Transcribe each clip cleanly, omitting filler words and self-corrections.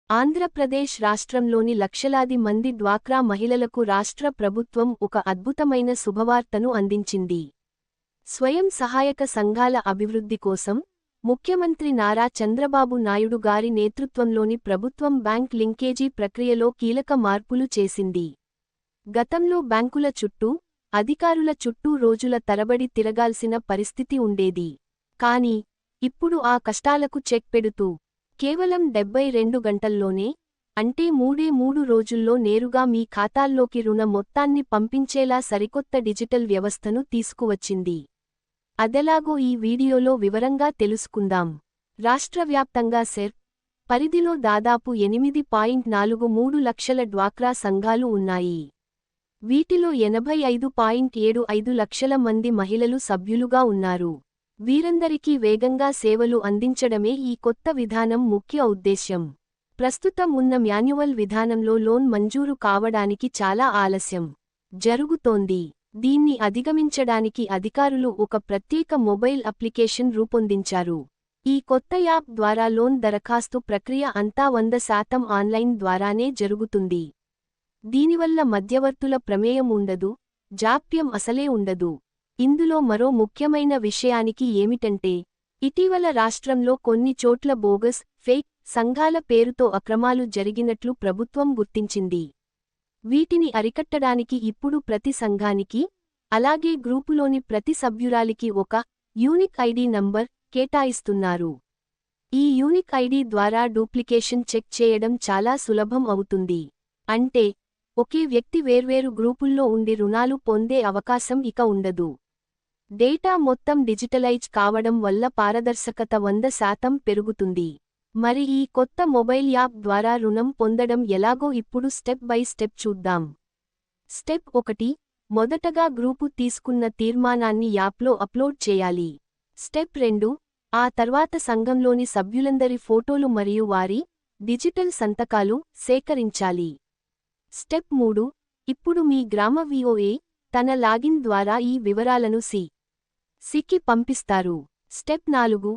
ఆంధ్రప్రదేశ్ రాష్ట్రంలోని లక్షలాది మంది డ్వాక్రా మహిళలకు రాష్ట్ర ప్రభుత్వం ఒక అద్భుతమైన శుభవార్తను అందించింది. స్వయం సహాయక సంఘాల అభివృద్ధి కోసం ముఖ్యమంత్రి నారా చంద్రబాబు నాయుడు గారి నేతృత్వంలోని ప్రభుత్వం బ్యాంక్ లింకేజీ ప్రక్రియలో కీలక మార్పులు చేసింది. గతంలో బ్యాంకుల చుట్టూ, అధికారుల చుట్టూ రోజుల తరబడి తిరగాల్సిన పరిస్థితి ఉండేది. కానీ ఇప్పుడు ఆ కష్టాలకు చెక్ పెడుతూ కేవలం 72 గంటల్లోనే, అంటే 3 రోజుల్లో నేరుగా మీ ఖాతాల్లోకి రుణ మొత్తాన్ని పంపించేలా సరికొత్త డిజిటల్ వ్యవస్థను తీసుకువచ్చింది. అదెలాగో ఈ వీడియోలో వివరంగా తెలుసుకుందాం. రాష్ట్రవ్యాప్తంగా సెర్ప్ పరిధిలో దాదాపు 8.43 లక్షల డ్వాక్రా సంఘాలు ఉన్నాయి. వీటిలో 85.75 లక్షల మంది మహిళలు సభ్యులుగా ఉన్నారు. వీరందరికీ వేగంగా సేవలు అందించడమే ఈ కొత్త విధానం ముఖ్య ఉద్దేశ్యం. ప్రస్తుతం ఉన్న మాన్యువల్ విధానంలో లోన్ మంజూరు కావడానికి చాలా ఆలస్యం జరుగుతోంది. దీన్ని అధిగమించడానికి అధికారులు ఒక ప్రత్యేక మొబైల్ అప్లికేషన్ రూపొందించారు. ఈ కొత్త యాప్ ద్వారా లోన్ దరఖాస్తు ప్రక్రియ అంతా 100% ఆన్లైన్ ద్వారానే జరుగుతుంది. దీనివల్ల మధ్యవర్తుల ప్రమేయం ఉండదు, జాప్యం అసలే ఉండదు. ఇందులో మరో ముఖ్యమైన విషయానికి ఏమిటంటే, ఇటీవల రాష్ట్రంలో కొన్ని చోట్ల బోగస్, ఫేక్ సంఘాల పేరుతో అక్రమాలు జరిగినట్లు ప్రభుత్వం గుర్తించింది. వీటిని అరికట్టడానికి ఇప్పుడు ప్రతి సంఘానికి, అలాగే గ్రూపులోని ప్రతి సభ్యురాలికి ఒక యూనిక్ ఐడి నంబర్ కేటాయిస్తున్నారు. ఈ యూనిక్ ఐడి ద్వారా డూప్లికేషన్ చెక్ చేయడం చాలా సులభం అవుతుంది. అంటే ఒకే వ్యక్తి వేర్వేరు గ్రూపుల్లో ఉండి రుణాలు పొందే అవకాశం ఇక ఉండదు. డేటా మొత్తం డిజిటలైజ్ కావడం వల్ల పారదర్శకత 100% పెరుగుతుంది. మరి ఈ కొత్త మొబైల్ యాప్ ద్వారా రుణం పొందడం ఎలాగో ఇప్పుడు స్టెప్ బై స్టెప్ చూద్దాం. స్టెప్ 1, మొదటగా గ్రూపు తీసుకున్న తీర్మానాన్ని యాప్లో అప్లోడ్ చేయాలి. స్టెప్ 2, ఆ తర్వాత సంఘంలోని సభ్యులందరి ఫోటోలు మరియు వారి డిజిటల్ సంతకాలు సేకరించాలి. స్టెప్ 3, ఇప్పుడు మీ గ్రామ విఓఏ తన లాగిన్ ద్వారా ఈ వివరాలను సికి పంపిస్తారు. స్టెప్ 4,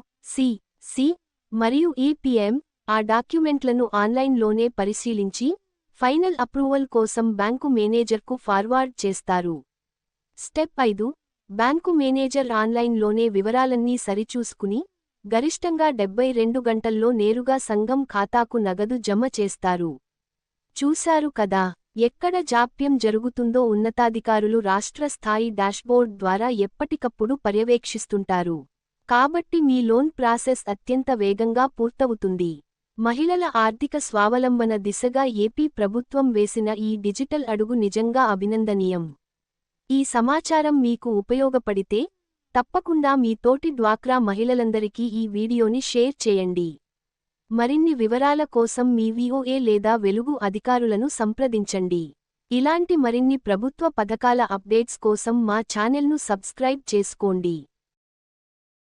సి మరియు ఏపీఎం ఆ డాక్యుమెంట్లను ఆన్లైన్లోనే పరిశీలించి ఫైనల్ అప్రూవల్ కోసం బ్యాంకు మేనేజర్కు ఫార్వార్డ్ చేస్తారు. స్టెప్ 5, బ్యాంకు మేనేజర్ ఆన్లైన్లోనే వివరాలన్నీ సరిచూసుకుని గరిష్టంగా 72 గంటల్లో నేరుగా సంఘం ఖాతాకు నగదు జమ చేస్తారు. చూశారు కదా, ఎక్కడ జాప్యం జరుగుతుందో ఉన్నతాధికారులు రాష్ట్ర స్థాయి డాష్బోర్డ్ ద్వారా ఎప్పటికప్పుడు పర్యవేక్షిస్తుంటారు. కాబట్టి మీ లోన్ ప్రాసెస్ అత్యంత వేగంగా పూర్తవుతుంది. మహిళల ఆర్థిక స్వావలంబన దిశగా ఏపీ ప్రభుత్వం వేసిన ఈ డిజిటల్ అడుగు నిజంగా అభినందనీయం. ఈ సమాచారం మీకు ఉపయోగపడితే తప్పకుండా మీ తోటి డ్వాక్రా మహిళలందరికీ ఈ వీడియోని షేర్ చేయండి. మరిన్ని వివరాల కోసం మీ విఓఏ లేదా వెలుగు అధికారులను సంప్రదించండి. ఇలాంటి మరిన్ని ప్రభుత్వ పథకాల అప్డేట్స్ కోసం మా ఛానెల్ను సబ్స్క్రైబ్ చేసుకోండి.